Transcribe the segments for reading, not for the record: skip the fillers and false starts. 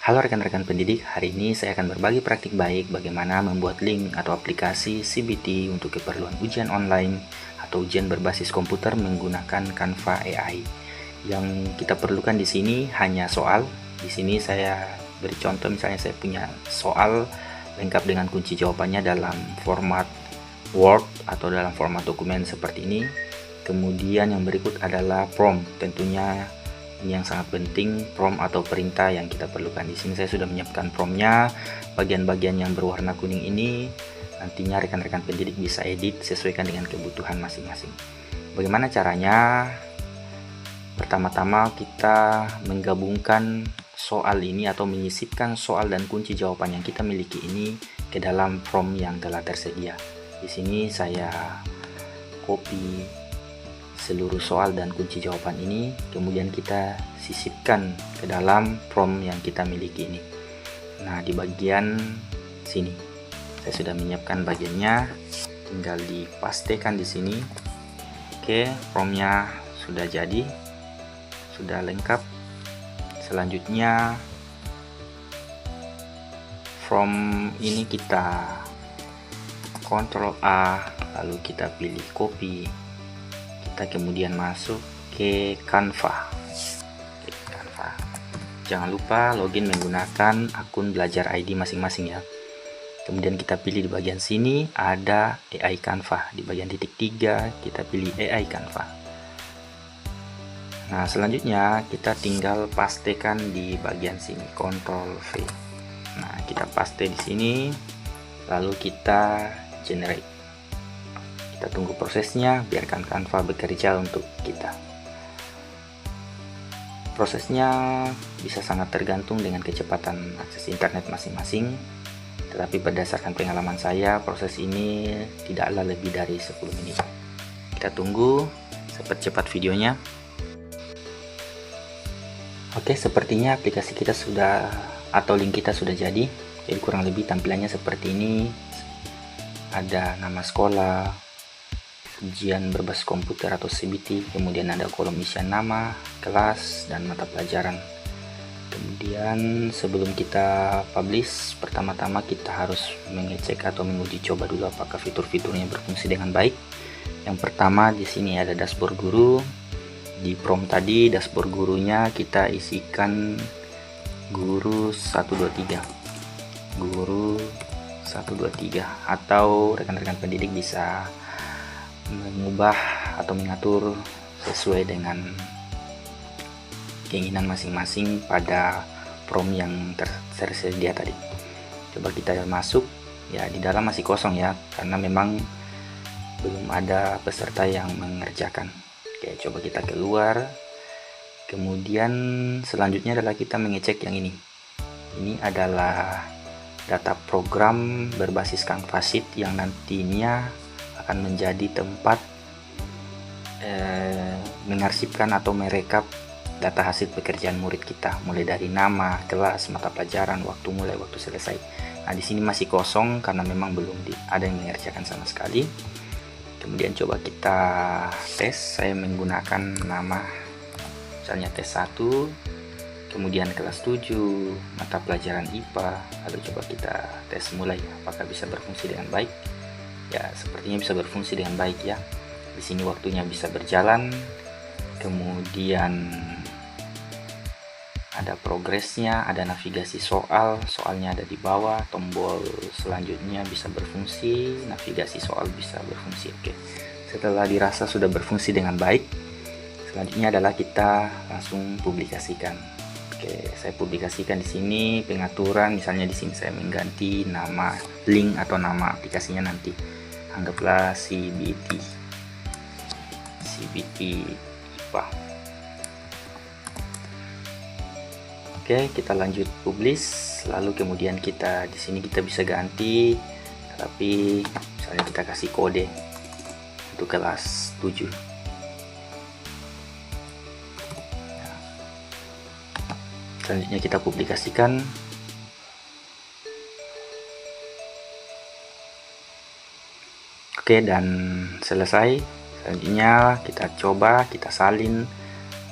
Halo rekan-rekan pendidik, hari ini saya akan berbagi praktik baik bagaimana membuat link atau aplikasi CBT untuk keperluan ujian online atau ujian berbasis komputer menggunakan Canva AI. Yang kita perlukan di sini hanya soal. Di sini saya beri contoh, misalnya saya punya soal lengkap dengan kunci jawabannya dalam format Word atau dalam format dokumen seperti ini. Kemudian yang berikut adalah prompt, tentunya ini yang sangat penting, prompt atau perintah yang kita perlukan. Di sini saya sudah menyiapkan promptnya. Bagian-bagian yang berwarna kuning ini nantinya rekan-rekan pendidik bisa edit sesuaikan dengan kebutuhan masing-masing. Bagaimana caranya? Pertama-tama kita menggabungkan soal ini atau menyisipkan soal dan kunci jawaban yang kita miliki ini ke dalam prompt yang telah tersedia. Di sini saya copy seluruh soal dan kunci jawaban ini, kemudian kita sisipkan ke dalam prompt yang kita miliki ini. Nah, di bagian sini saya sudah menyiapkan bagiannya, tinggal dipastekan di sini. Oke, promptnya sudah jadi, sudah lengkap. Selanjutnya from ini kita Ctrl A, lalu kita pilih copy, kita kemudian masuk ke Canva. Jangan lupa login menggunakan akun belajar ID masing-masing ya. Kemudian kita pilih di bagian sini ada AI Canva, di bagian titik 3 kita pilih AI Canva. Nah, selanjutnya kita tinggal pastekan di bagian sini, Ctrl V. Nah, kita paste di sini, lalu kita generate. Kita tunggu prosesnya, biarkan Canva bekerja untuk kita. Prosesnya bisa sangat tergantung dengan kecepatan akses internet masing-masing, tetapi berdasarkan pengalaman saya, proses ini tidaklah lebih dari 10 menit. Kita tunggu, cepat videonya. Oke, sepertinya aplikasi kita sudah, atau link kita sudah jadi. Jadi kurang lebih tampilannya seperti ini. Ada nama sekolah, ujian berbasis komputer atau CBT, kemudian ada kolom isian nama, kelas, dan mata pelajaran. Kemudian sebelum kita publish, pertama-tama kita harus mengecek atau menguji coba dulu apakah fitur-fiturnya berfungsi dengan baik. Yang pertama di sini ada dashboard guru. Di prompt tadi dashboard gurunya kita isikan guru 123. Guru 123, atau rekan-rekan pendidik bisa mengubah atau mengatur sesuai dengan keinginan masing-masing pada prompt yang tersedia tadi. Coba kita masuk ya, di dalam masih kosong ya, karena memang belum ada peserta yang mengerjakan. Oke, coba kita keluar. Kemudian selanjutnya adalah kita mengecek yang ini. Ini adalah data program berbasis Canva Sheet yang nantinya akan menjadi tempat mengarsipkan atau merekap data hasil pekerjaan murid kita, mulai dari nama, kelas, mata pelajaran, waktu mulai, waktu selesai. Nah, di sini masih kosong karena memang belum ada yang mengerjakan sama sekali. Kemudian coba kita tes. Saya menggunakan nama misalnya tes 1, kemudian kelas 7, mata pelajaran IPA. Lalu coba kita tes mulai apakah bisa berfungsi dengan baik. Ya, sepertinya bisa berfungsi dengan baik ya. Di sini waktunya bisa berjalan. Kemudian ada progresnya, ada navigasi soal, soalnya ada di bawah, tombol selanjutnya bisa berfungsi, navigasi soal bisa berfungsi. Oke. Setelah dirasa sudah berfungsi dengan baik, selanjutnya adalah kita langsung publikasikan. Oke, saya publikasikan di sini pengaturan, misalnya di sini saya mengganti nama link atau nama aplikasinya nanti. Anggaplah CBT IPA. Oke, kita lanjut publish, lalu kemudian kita di sini kita bisa ganti, tapi misalnya kita kasih kode untuk kelas 7. Selanjutnya kita publikasikan. Oke, dan selesai. Selanjutnya kita coba, kita salin,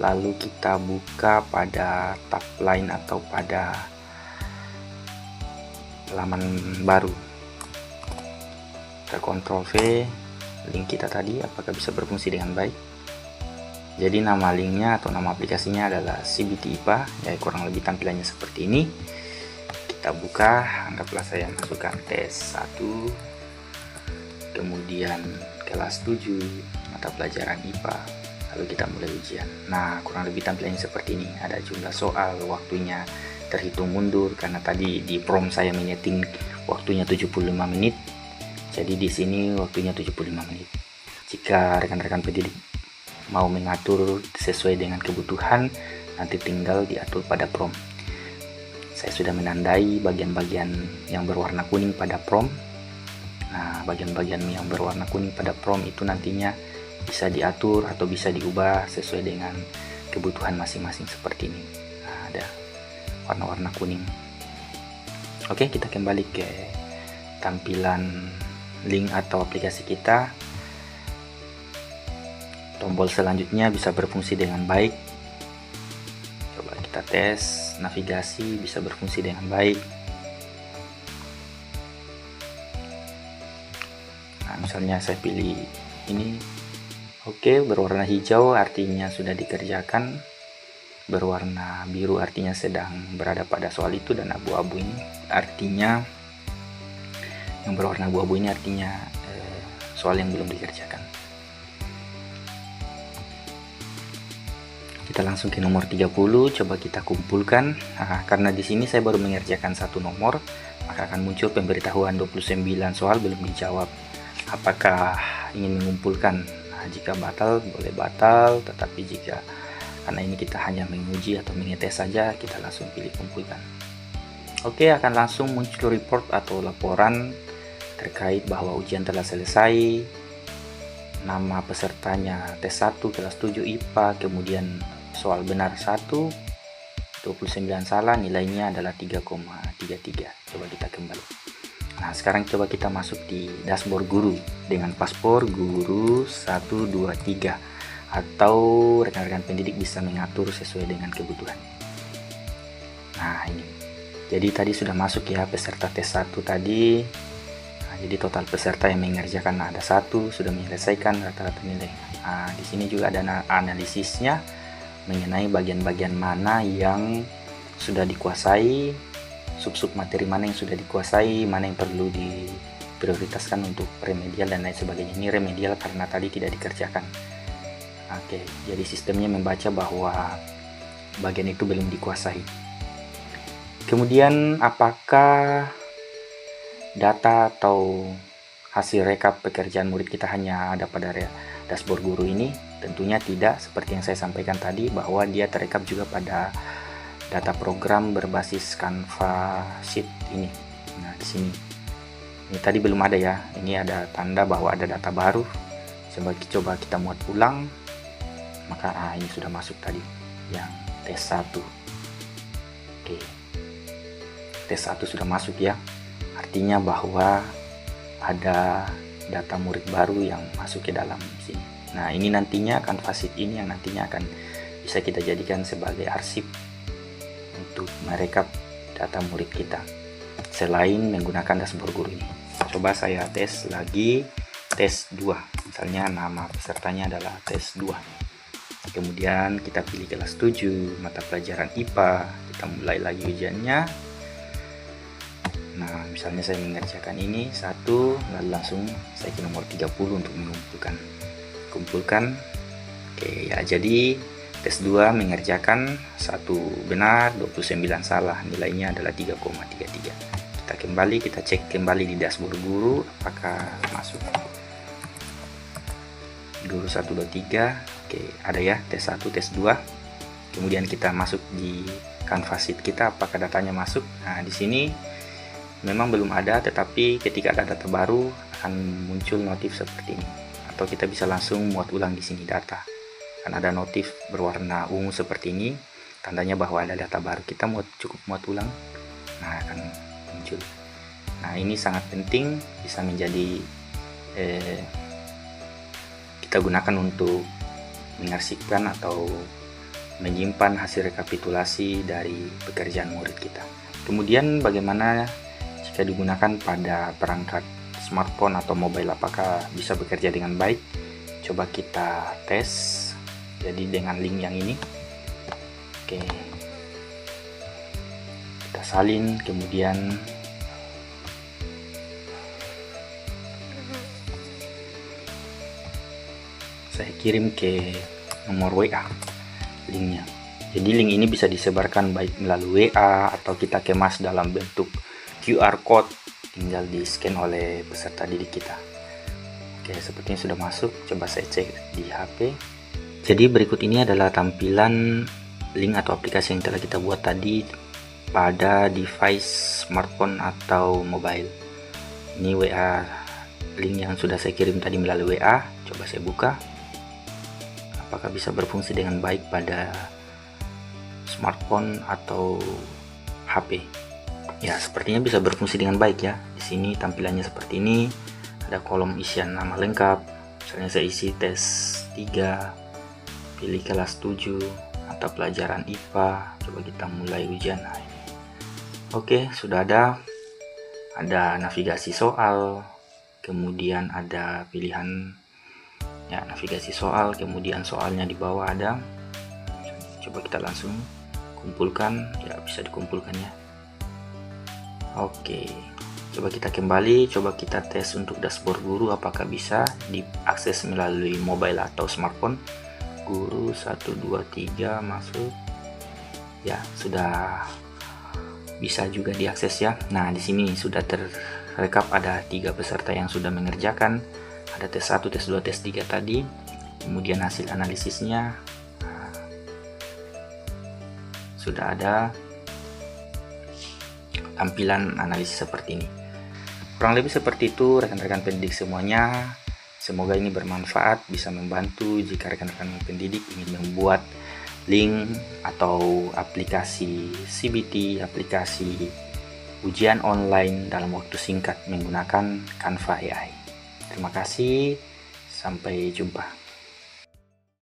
lalu kita buka pada tab lain atau pada halaman baru. Kita Ctrl V, link kita tadi apakah bisa berfungsi dengan baik. Jadi nama linknya atau nama aplikasinya adalah CBT IPA, ya kurang lebih tampilannya seperti ini. Kita buka, anggaplah saya masukkan tes 1, kemudian kelas 7 mata pelajaran IPA, lalu kita mulai ujian. Nah, kurang lebih tampilannya seperti ini. Ada jumlah soal, waktunya terhitung mundur karena tadi di prompt saya menyeting waktunya 75 menit. Jadi di sini waktunya 75 menit. Jika rekan-rekan pendidik mau mengatur sesuai dengan kebutuhan, nanti tinggal diatur pada prompt. Saya sudah menandai bagian-bagian yang berwarna kuning pada prompt. Nah, bagian-bagian yang berwarna kuning pada prompt itu nantinya bisa diatur atau bisa diubah sesuai dengan kebutuhan masing-masing seperti ini. Nah, ada warna-warna kuning. Oke, kita kembali ke tampilan link atau aplikasi kita. Tombol selanjutnya bisa berfungsi dengan baik. Coba kita tes, navigasi bisa berfungsi dengan baik. Nah, misalnya saya pilih ini. Oke, berwarna hijau artinya sudah dikerjakan. Berwarna biru artinya sedang berada pada soal itu, dan abu-abu ini artinya yang berwarna abu-abu ini artinya soal yang belum dikerjakan. Kita langsung ke nomor 30, coba kita kumpulkan. Nah, karena di sini saya baru mengerjakan satu nomor, maka akan muncul pemberitahuan 29 soal belum dijawab. Apakah ingin mengumpulkan? Nah, jika batal boleh batal, tetapi jika karena ini kita hanya menguji atau mengetes saja, kita langsung pilih kumpulkan. Oke, akan langsung muncul report atau laporan terkait bahwa ujian telah selesai. Nama pesertanya tes 1 kelas 7 IPA, kemudian soal benar 1, 29 salah, nilainya adalah 3,33. Coba kita kembali. Nah, sekarang coba kita masuk di dashboard guru dengan paspor guru 123, atau rekan-rekan pendidik bisa mengatur sesuai dengan kebutuhan. Nah, ini. Jadi tadi sudah masuk ya peserta tes 1 tadi. Nah, jadi total peserta yang mengerjakan ada 1, sudah menyelesaikan rata-rata nilai. Nah, di sini juga ada analisisnya mengenai bagian-bagian mana yang sudah dikuasai, sub-sub materi mana yang sudah dikuasai, mana yang perlu diprioritaskan untuk remedial dan lain sebagainya. Ini remedial karena tadi tidak dikerjakan. Oke, jadi sistemnya membaca bahwa bagian itu belum dikuasai. Kemudian apakah data atau hasil rekap pekerjaan murid kita hanya ada pada dashboard guru ini? Tentunya tidak, seperti yang saya sampaikan tadi bahwa dia terekap juga pada data program berbasis Canva Sheet ini. Nah, di sini. Ini tadi belum ada ya. Ini ada tanda bahwa ada data baru. Coba kita muat ulang. Maka ini sudah masuk tadi yang tes 1. Oke. Tes 1 sudah masuk ya. Artinya bahwa ada data murid baru yang masuk ke dalam sini. Nah, ini nantinya Canva Sheet ini yang nantinya akan bisa kita jadikan sebagai arsip untuk merekap data murid kita selain menggunakan dashboard guru ini. Coba saya tes lagi tes 2. Misalnya nama pesertanya adalah tes 2. Kemudian kita pilih kelas 7 mata pelajaran IPA. Kita mulai lagi ujiannya. Nah, misalnya saya mengerjakan ini 1, lalu langsung saya ke nomor 30 untuk kumpulkan. Oke ya, jadi tes 2 mengerjakan 1 benar, 29 salah, nilainya adalah 3,33. Kita kembali, kita cek kembali di dashboard guru apakah masuk. Guru 1, 2, 3. Oke, ada ya tes 1, tes 2. Kemudian kita masuk di Canva Sheet kita, apakah datanya masuk. Nah, di sini memang belum ada, tetapi ketika ada data baru akan muncul notif seperti ini. Atau kita bisa langsung muat ulang di sini data. Kan ada notif berwarna ungu seperti ini, tandanya bahwa ada data baru. Kita cukup muat ulang. Nah, akan muncul. Nah, ini sangat penting, bisa menjadi kita gunakan untuk mengarsipkan atau menyimpan hasil rekapitulasi dari pekerjaan murid kita. Kemudian bagaimana jika jika digunakan pada perangkat smartphone atau mobile apakah bisa bekerja dengan baik. Coba kita tes. Jadi dengan link yang ini, oke, kita salin, kemudian saya kirim ke nomor WA linknya. Jadi link ini bisa disebarkan baik melalui WA atau kita kemas dalam bentuk QR code, tinggal di scan oleh peserta didik kita. Oke, sepertinya sudah masuk. Coba saya cek di HP. Jadi berikut ini adalah tampilan link atau aplikasi yang telah kita buat tadi pada device smartphone atau mobile. Ini WA, link yang sudah saya kirim tadi melalui WA. Coba saya buka. Apakah bisa berfungsi dengan baik pada smartphone atau HP? Ya, sepertinya bisa berfungsi dengan baik ya. Di sini tampilannya seperti ini. Ada kolom isian nama lengkap. Misalnya saya isi tes 3, pilih kelas 7 atau pelajaran IPA. Coba kita mulai ujian. Nah, ini. Oke, sudah ada. Ada navigasi soal, kemudian ada pilihan ya, navigasi soal, kemudian soalnya di bawah ada. Coba kita langsung kumpulkan, ya bisa dikumpulkan ya. Oke, coba kita kembali, coba kita tes untuk dashboard guru apakah bisa diakses melalui mobile atau smartphone. Guru 1 2 3 masuk. Ya, sudah bisa juga diakses ya. Nah, di sini sudah terrekap ada 3 peserta yang sudah mengerjakan. Ada tes 1, tes 2, tes 3 tadi. Kemudian hasil analisisnya. Nah, sudah ada tampilan analisis seperti ini. Kurang lebih seperti itu rekan-rekan pendidik semuanya. Semoga ini bermanfaat, bisa membantu jika rekan-rekan pendidik ingin membuat link atau aplikasi CBT, aplikasi ujian online dalam waktu singkat menggunakan Canva AI. Terima kasih, sampai jumpa.